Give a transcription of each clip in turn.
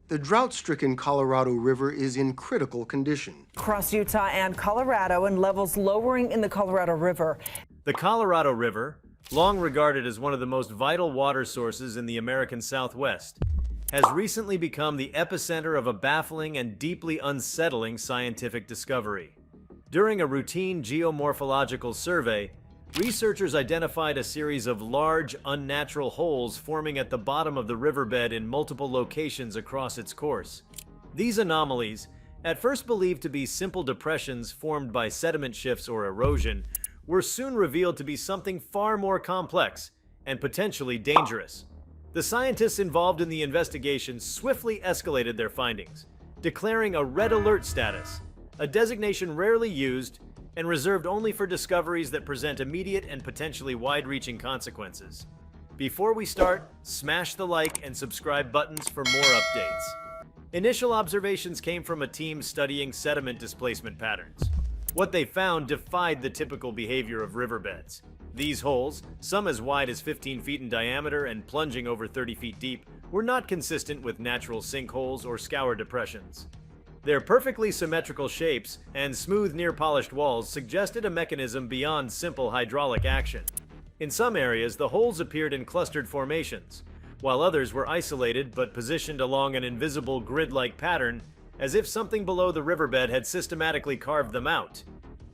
The drought-stricken Colorado River is in critical condition. Across Utah and Colorado, and levels lowering in the Colorado River. The Colorado River, long regarded as one of the most vital water sources in the American Southwest, has recently become the epicenter of a baffling and deeply unsettling scientific discovery. During a routine geomorphological survey, researchers identified a series of large, unnatural holes forming at the bottom of the riverbed in multiple locations across its course. These anomalies, at first believed to be simple depressions formed by sediment shifts or erosion, were soon revealed to be something far more complex and potentially dangerous. The scientists involved in the investigation swiftly escalated their findings, declaring a red alert status, a designation rarely used and reserved only for discoveries that present immediate and potentially wide-reaching consequences. Before we start, smash the like and subscribe buttons for more updates. Initial observations came from a team studying sediment displacement patterns. What they found defied the typical behavior of riverbeds. These holes, some as wide as 15 feet in diameter and plunging over 30 feet deep, were not consistent with natural sinkholes or scour depressions. Their perfectly symmetrical shapes and smooth, near-polished walls suggested a mechanism beyond simple hydraulic action. In some areas, the holes appeared in clustered formations, while others were isolated but positioned along an invisible grid-like pattern, as if something below the riverbed had systematically carved them out.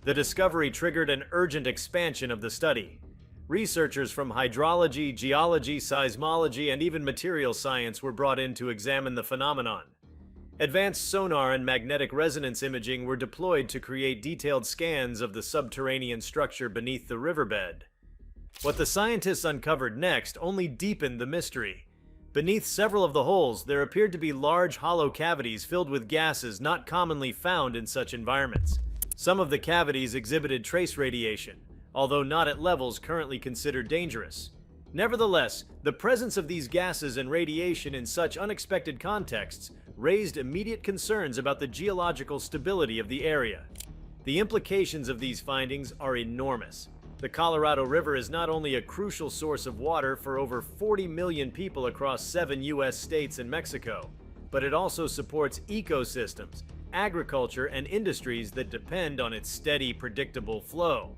The discovery triggered an urgent expansion of the study. Researchers from hydrology, geology, seismology, and even material science were brought in to examine the phenomenon. Advanced sonar and magnetic resonance imaging were deployed to create detailed scans of the subterranean structure beneath the riverbed. What the scientists uncovered next only deepened the mystery. Beneath several of the holes, there appeared to be large hollow cavities filled with gases not commonly found in such environments. Some of the cavities exhibited trace radiation, although not at levels currently considered dangerous. Nevertheless, the presence of these gases and radiation in such unexpected contexts raised immediate concerns about the geological stability of the area. The implications of these findings are enormous. The Colorado River is not only a crucial source of water for over 40 million people across 7 U.S. states and Mexico, but it also supports ecosystems, agriculture, and industries that depend on its steady, predictable flow.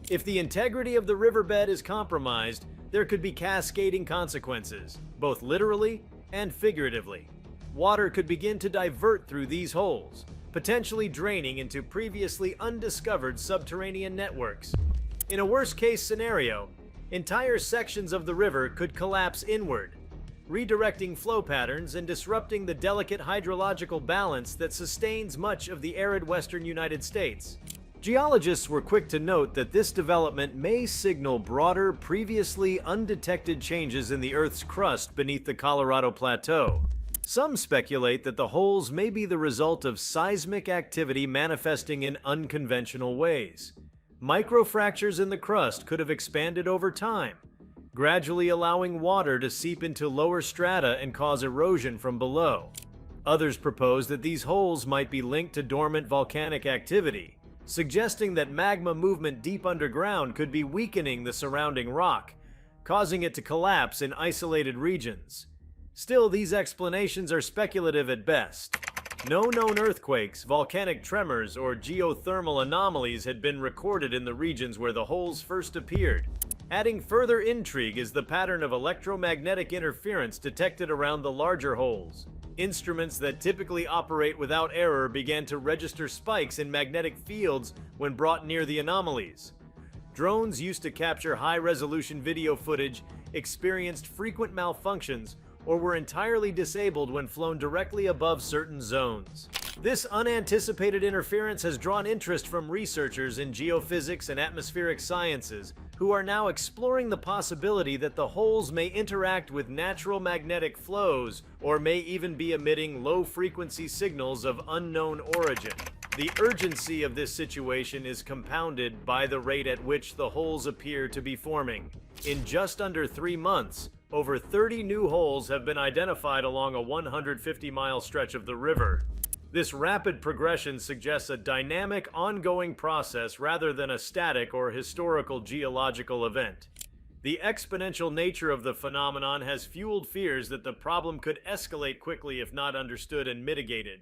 If the integrity of the riverbed is compromised, there could be cascading consequences, both literally and figuratively. Water could begin to divert through these holes, potentially draining into previously undiscovered subterranean networks. In a worst-case scenario, entire sections of the river could collapse inward, redirecting flow patterns and disrupting the delicate hydrological balance that sustains much of the arid western United States. Geologists were quick to note that this development may signal broader, previously undetected changes in the Earth's crust beneath the Colorado Plateau. Some speculate that the holes may be the result of seismic activity manifesting in unconventional ways. Microfractures in the crust could have expanded over time, gradually allowing water to seep into lower strata and cause erosion from below. Others propose that these holes might be linked to dormant volcanic activity, suggesting that magma movement deep underground could be weakening the surrounding rock, causing it to collapse in isolated regions. Still, these explanations are speculative at best. No known earthquakes, volcanic tremors, or geothermal anomalies had been recorded in the regions where the holes first appeared. Adding further intrigue is the pattern of electromagnetic interference detected around the larger holes. Instruments that typically operate without error began to register spikes in magnetic fields when brought near the anomalies. Drones used to capture high-resolution video footage experienced frequent malfunctions or were entirely disabled when flown directly above certain zones. This unanticipated interference has drawn interest from researchers in geophysics and atmospheric sciences, who are now exploring the possibility that the holes may interact with natural magnetic flows or may even be emitting low-frequency signals of unknown origin. The urgency of this situation is compounded by the rate at which the holes appear to be forming. In just under 3 months, over 30 new holes have been identified along a 150-mile stretch of the river. This rapid progression suggests a dynamic, ongoing process rather than a static or historical geological event. The exponential nature of the phenomenon has fueled fears that the problem could escalate quickly if not understood and mitigated.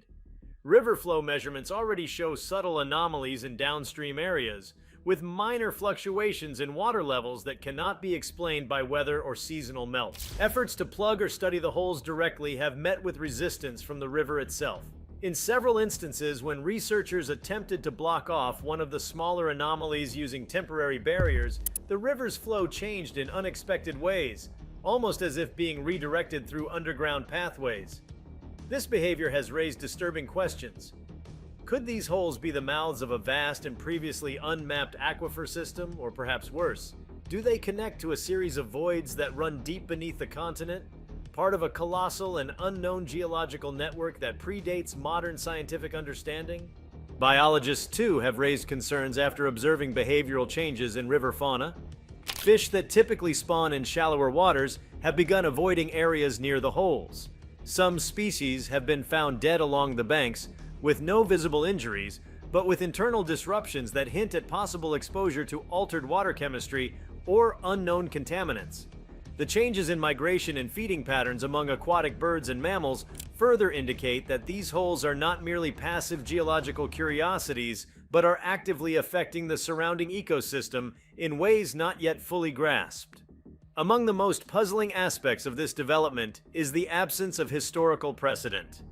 River flow measurements already show subtle anomalies in downstream areas, with minor fluctuations in water levels that cannot be explained by weather or seasonal melt. Efforts to plug or study the holes directly have met with resistance from the river itself. In several instances, when researchers attempted to block off one of the smaller anomalies using temporary barriers, the river's flow changed in unexpected ways, almost as if being redirected through underground pathways. This behavior has raised disturbing questions. Could these holes be the mouths of a vast and previously unmapped aquifer system, or perhaps worse? Do they connect to a series of voids that run deep beneath the continent? Part of a colossal and unknown geological network that predates modern scientific understanding? Biologists, too, have raised concerns after observing behavioral changes in river fauna. Fish that typically spawn in shallower waters have begun avoiding areas near the holes. Some species have been found dead along the banks, with no visible injuries, but with internal disruptions that hint at possible exposure to altered water chemistry or unknown contaminants. The changes in migration and feeding patterns among aquatic birds and mammals further indicate that these holes are not merely passive geological curiosities, but are actively affecting the surrounding ecosystem in ways not yet fully grasped. Among the most puzzling aspects of this development is the absence of historical precedent.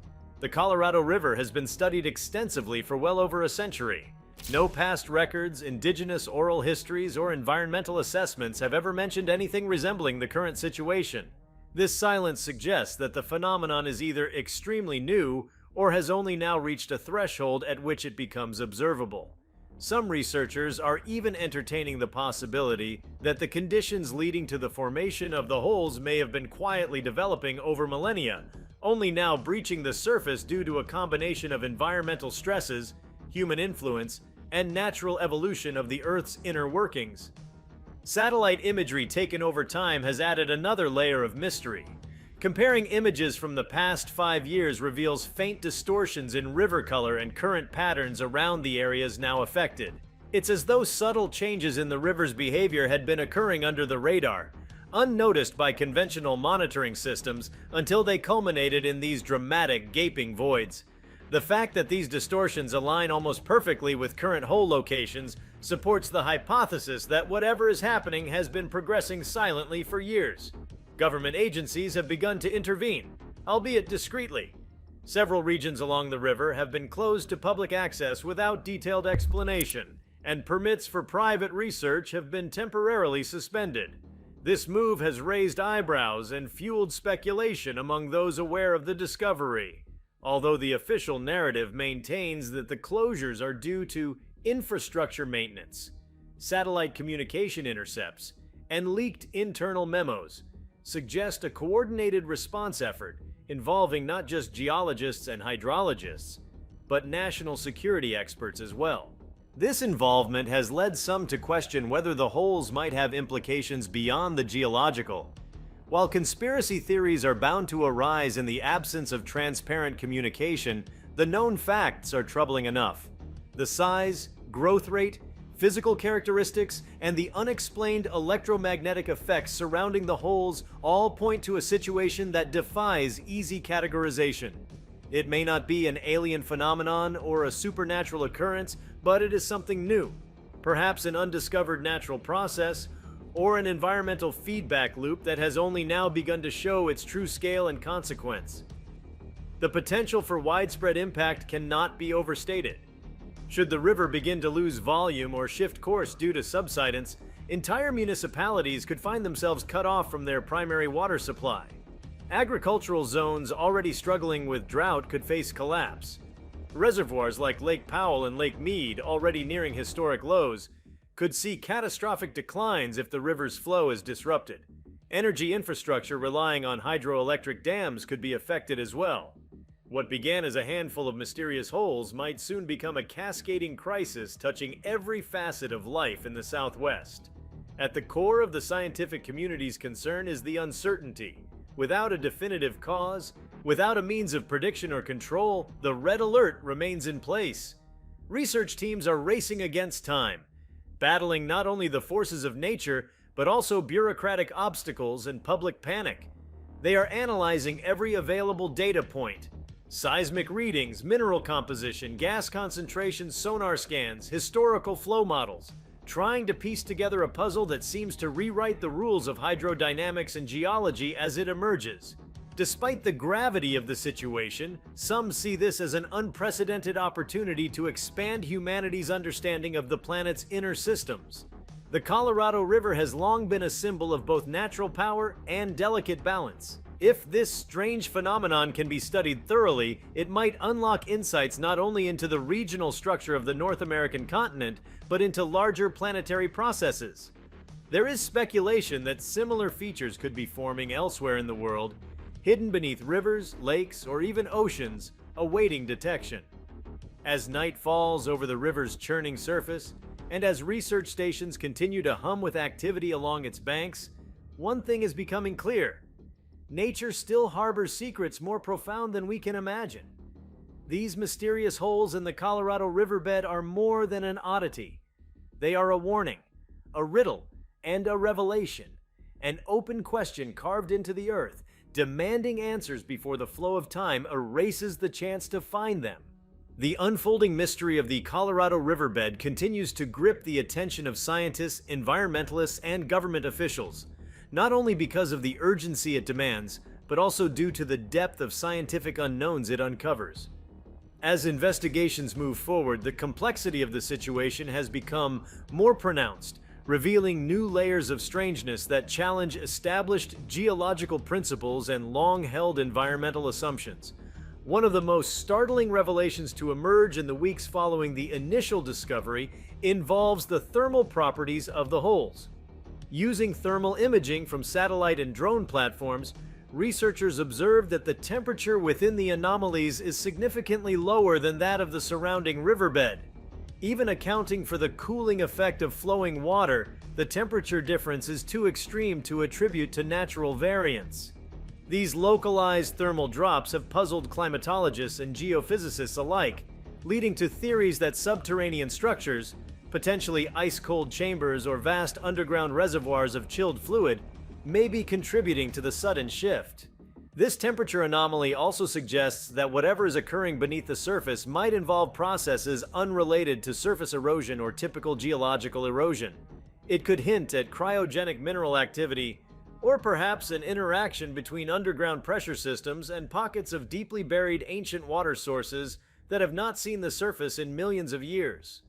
The Colorado River has been studied extensively for well over a century. No past records, indigenous oral histories, or environmental assessments have ever mentioned anything resembling the current situation. This silence suggests that the phenomenon is either extremely new or has only now reached a threshold at which it becomes observable. Some researchers are even entertaining the possibility that the conditions leading to the formation of the holes may have been quietly developing over millennia, only now breaching the surface due to a combination of environmental stresses, human influence, and natural evolution of the Earth's inner workings. Satellite imagery taken over time has added another layer of mystery. Comparing images from the past 5 years reveals faint distortions in river color and current patterns around the areas now affected. It's as though subtle changes in the river's behavior had been occurring under the radar, unnoticed by conventional monitoring systems until they culminated in these dramatic, gaping voids. The fact that these distortions align almost perfectly with current hole locations supports the hypothesis that whatever is happening has been progressing silently for years. Government agencies have begun to intervene, albeit discreetly. Several regions along the river have been closed to public access without detailed explanation, and permits for private research have been temporarily suspended. This move has raised eyebrows and fueled speculation among those aware of the discovery, although the official narrative maintains that the closures are due to infrastructure maintenance, satellite communication intercepts, and leaked internal memos, suggest a coordinated response effort involving not just geologists and hydrologists, but national security experts as well. This involvement has led some to question whether the holes might have implications beyond the geological. While conspiracy theories are bound to arise in the absence of transparent communication, the known facts are troubling enough. The size, growth rate, physical characteristics, and the unexplained electromagnetic effects surrounding the holes all point to a situation that defies easy categorization. It may not be an alien phenomenon or a supernatural occurrence, but it is something new, perhaps an undiscovered natural process, or an environmental feedback loop that has only now begun to show its true scale and consequence. The potential for widespread impact cannot be overstated. Should the river begin to lose volume or shift course due to subsidence, entire municipalities could find themselves cut off from their primary water supply. Agricultural zones already struggling with drought could face collapse. Reservoirs like Lake Powell and Lake Mead, already nearing historic lows, could see catastrophic declines if the river's flow is disrupted. Energy infrastructure relying on hydroelectric dams could be affected as well. What began as a handful of mysterious holes might soon become a cascading crisis touching every facet of life in the Southwest. At the core of the scientific community's concern is the uncertainty. Without a definitive cause, without a means of prediction or control, the red alert remains in place. Research teams are racing against time, battling not only the forces of nature, but also bureaucratic obstacles and public panic. They are analyzing every available data point: seismic readings, mineral composition, gas concentration, sonar scans, historical flow models, trying to piece together a puzzle that seems to rewrite the rules of hydrodynamics and geology as it emerges. Despite the gravity of the situation, some see this as an unprecedented opportunity to expand humanity's understanding of the planet's inner systems. The Colorado River has long been a symbol of both natural power and delicate balance. If this strange phenomenon can be studied thoroughly, it might unlock insights not only into the regional structure of the North American continent, but into larger planetary processes. There is speculation that similar features could be forming elsewhere in the world, hidden beneath rivers, lakes, or even oceans, awaiting detection. As night falls over the river's churning surface, and as research stations continue to hum with activity along its banks, one thing is becoming clear: nature still harbors secrets more profound than we can imagine. These mysterious holes in the Colorado riverbed are more than an oddity. They are a warning, a riddle, and a revelation, an open question carved into the earth, demanding answers before the flow of time erases the chance to find them. The unfolding mystery of the Colorado riverbed continues to grip the attention of scientists, environmentalists, and government officials, not only because of the urgency it demands, but also due to the depth of scientific unknowns it uncovers. As investigations move forward, the complexity of the situation has become more pronounced, revealing new layers of strangeness that challenge established geological principles and long-held environmental assumptions. One of the most startling revelations to emerge in the weeks following the initial discovery involves the thermal properties of the holes. Using thermal imaging from satellite and drone platforms, researchers observed that the temperature within the anomalies is significantly lower than that of the surrounding riverbed. Even accounting for the cooling effect of flowing water, the temperature difference is too extreme to attribute to natural variance. These localized thermal drops have puzzled climatologists and geophysicists alike, leading to theories that subterranean structures, potentially ice-cold chambers or vast underground reservoirs of chilled fluid, may be contributing to the sudden shift. This temperature anomaly also suggests that whatever is occurring beneath the surface might involve processes unrelated to surface erosion or typical geological erosion. It could hint at cryogenic mineral activity, or perhaps an interaction between underground pressure systems and pockets of deeply buried ancient water sources that have not seen the surface in millions of years.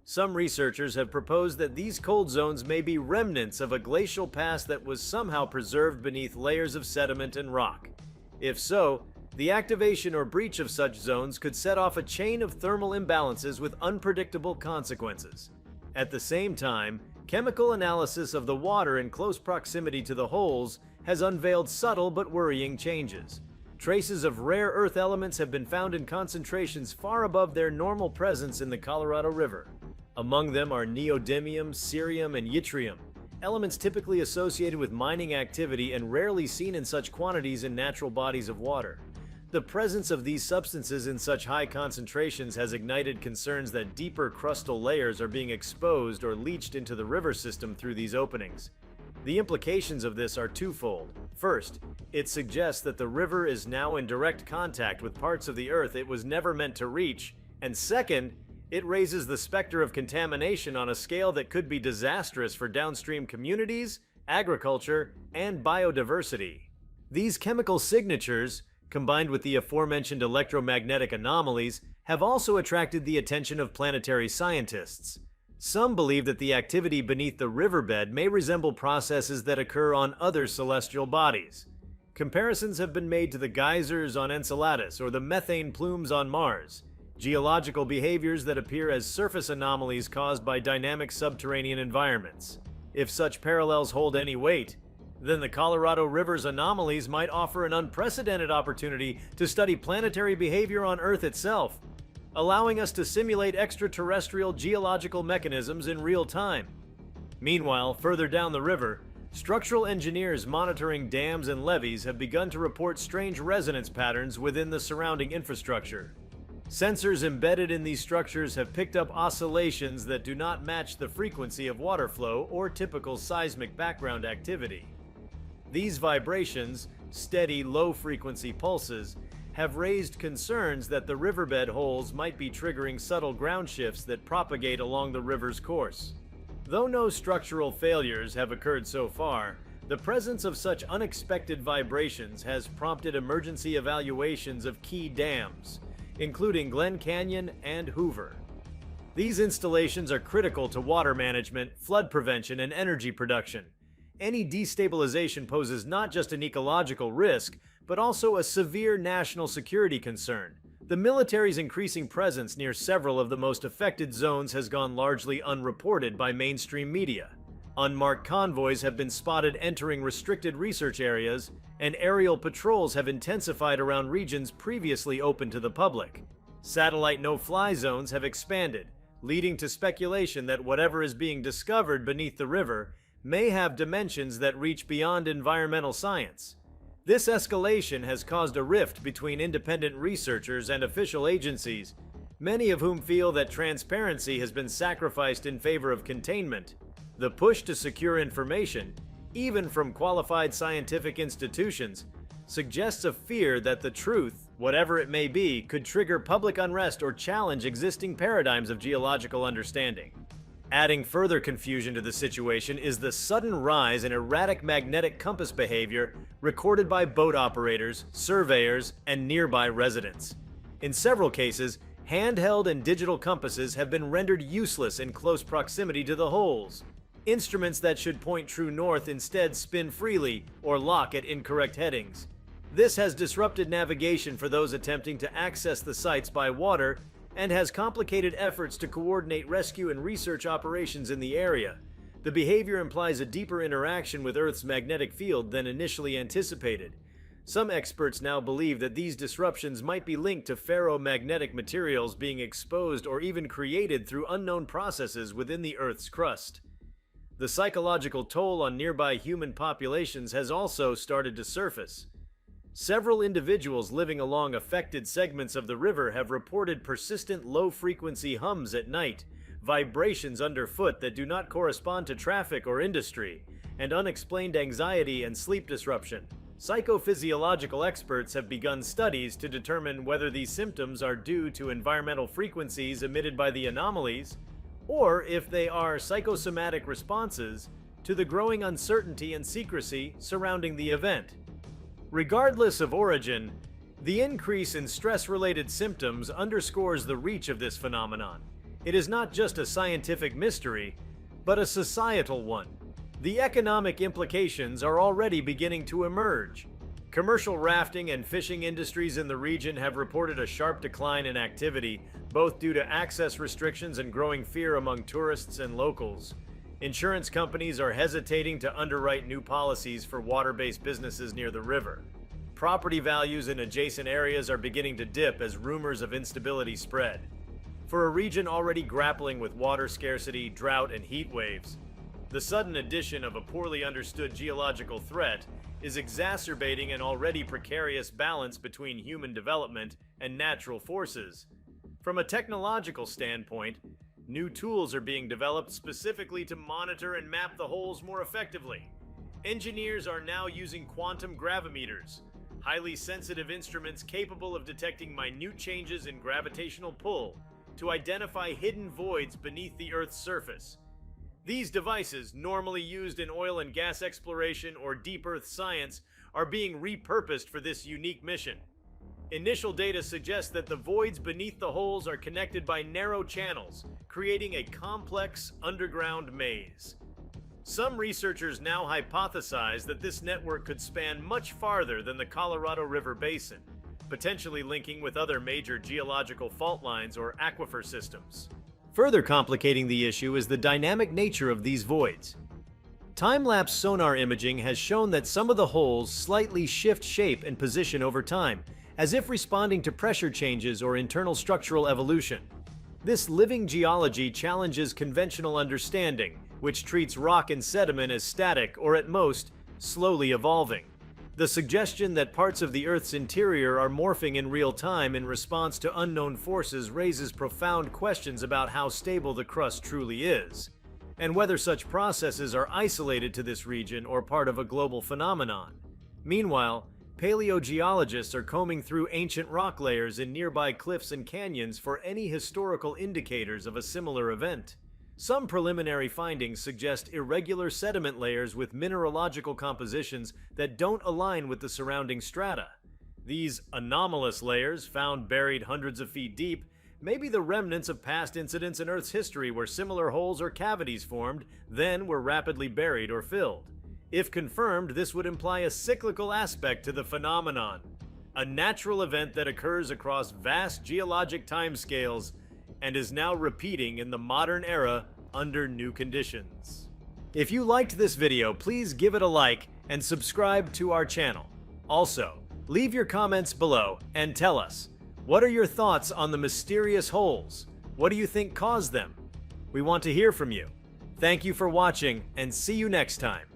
Some researchers have proposed that these cold zones may be remnants of a glacial past that was somehow preserved beneath layers of sediment and rock. If so, the activation or breach of such zones could set off a chain of thermal imbalances with unpredictable consequences. At the same time, chemical analysis of the water in close proximity to the holes has unveiled subtle but worrying changes. Traces of rare earth elements have been found in concentrations far above their normal presence in the Colorado River. Among them are neodymium, cerium, and yttrium, elements typically associated with mining activity and rarely seen in such quantities in natural bodies of water. The presence of these substances in such high concentrations has ignited concerns that deeper crustal layers are being exposed or leached into the river system through these openings. The implications of this are twofold. First, it suggests that the river is now in direct contact with parts of the earth it was never meant to reach, and second, it raises the specter of contamination on a scale that could be disastrous for downstream communities, agriculture, and biodiversity. These chemical signatures, combined with the aforementioned electromagnetic anomalies, have also attracted the attention of planetary scientists. Some believe that the activity beneath the riverbed may resemble processes that occur on other celestial bodies. Comparisons have been made to the geysers on Enceladus or the methane plumes on Mars, geological behaviors that appear as surface anomalies caused by dynamic subterranean environments. If such parallels hold any weight, then the Colorado River's anomalies might offer an unprecedented opportunity to study planetary behavior on Earth itself, allowing us to simulate extraterrestrial geological mechanisms in real time. Meanwhile, further down the river, structural engineers monitoring dams and levees have begun to report strange resonance patterns within the surrounding infrastructure. Sensors embedded in these structures have picked up oscillations that do not match the frequency of water flow or typical seismic background activity. These vibrations, steady low-frequency pulses, have raised concerns that the riverbed holes might be triggering subtle ground shifts that propagate along the river's course. Though no structural failures have occurred so far, the presence of such unexpected vibrations has prompted emergency evaluations of key dams, including Glen Canyon and Hoover. These installations are critical to water management, flood prevention, and energy production. Any destabilization poses not just an ecological risk, but also a severe national security concern. The military's increasing presence near several of the most affected zones has gone largely unreported by mainstream media. Unmarked convoys have been spotted entering restricted research areas, and aerial patrols have intensified around regions previously open to the public. Satellite no-fly zones have expanded, leading to speculation that whatever is being discovered beneath the river may have dimensions that reach beyond environmental science. This escalation has caused a rift between independent researchers and official agencies, many of whom feel that transparency has been sacrificed in favor of containment. The push to secure information, even from qualified scientific institutions, suggests a fear that the truth, whatever it may be, could trigger public unrest or challenge existing paradigms of geological understanding. Adding further confusion to the situation is the sudden rise in erratic magnetic compass behavior recorded by boat operators, surveyors, and nearby residents. In several cases, handheld and digital compasses have been rendered useless in close proximity to the holes. Instruments that should point true north instead spin freely or lock at incorrect headings. This has disrupted navigation for those attempting to access the sites by water and has complicated efforts to coordinate rescue and research operations in the area. The behavior implies a deeper interaction with Earth's magnetic field than initially anticipated. Some experts now believe that these disruptions might be linked to ferromagnetic materials being exposed or even created through unknown processes within the Earth's crust. The psychological toll on nearby human populations has also started to surface. Several individuals living along affected segments of the river have reported persistent low-frequency hums at night, vibrations underfoot that do not correspond to traffic or industry, and unexplained anxiety and sleep disruption. Psychophysiological experts have begun studies to determine whether these symptoms are due to environmental frequencies emitted by the anomalies, or if they are psychosomatic responses to the growing uncertainty and secrecy surrounding the event. Regardless of origin, the increase in stress-related symptoms underscores the reach of this phenomenon. It is not just a scientific mystery, but a societal one. The economic implications are already beginning to emerge. Commercial rafting and fishing industries in the region have reported a sharp decline in activity, both due to access restrictions and growing fear among tourists and locals. Insurance companies are hesitating to underwrite new policies for water-based businesses near the river. Property values in adjacent areas are beginning to dip as rumors of instability spread. For a region already grappling with water scarcity, drought, and heat waves, the sudden addition of a poorly understood geological threat is exacerbating an already precarious balance between human development and natural forces. From a technological standpoint, new tools are being developed specifically to monitor and map the holes more effectively. Engineers are now using quantum gravimeters, highly sensitive instruments capable of detecting minute changes in gravitational pull, to identify hidden voids beneath the Earth's surface. These devices, normally used in oil and gas exploration or deep Earth science, are being repurposed for this unique mission. Initial data suggests that the voids beneath the holes are connected by narrow channels, creating a complex underground maze. Some researchers now hypothesize that this network could span much farther than the Colorado River Basin, potentially linking with other major geological fault lines or aquifer systems. Further complicating the issue is the dynamic nature of these voids. Time-lapse sonar imaging has shown that some of the holes slightly shift shape and position over time, as if responding to pressure changes or internal structural evolution. This living geology challenges conventional understanding, which treats rock and sediment as static or at most, slowly evolving. The suggestion that parts of the Earth's interior are morphing in real time in response to unknown forces raises profound questions about how stable the crust truly is, and whether such processes are isolated to this region or part of a global phenomenon. Meanwhile, paleogeologists are combing through ancient rock layers in nearby cliffs and canyons for any historical indicators of a similar event. Some preliminary findings suggest irregular sediment layers with mineralogical compositions that don't align with the surrounding strata. These anomalous layers, found buried hundreds of feet deep, may be the remnants of past incidents in Earth's history where similar holes or cavities formed, then were rapidly buried or filled. If confirmed, this would imply a cyclical aspect to the phenomenon, a natural event that occurs across vast geologic timescales and is now repeating in the modern era under new conditions. If you liked this video, please give it a like and subscribe to our channel. Also, leave your comments below and tell us, what are your thoughts on the mysterious holes? What do you think caused them? We want to hear from you. Thank you for watching and see you next time.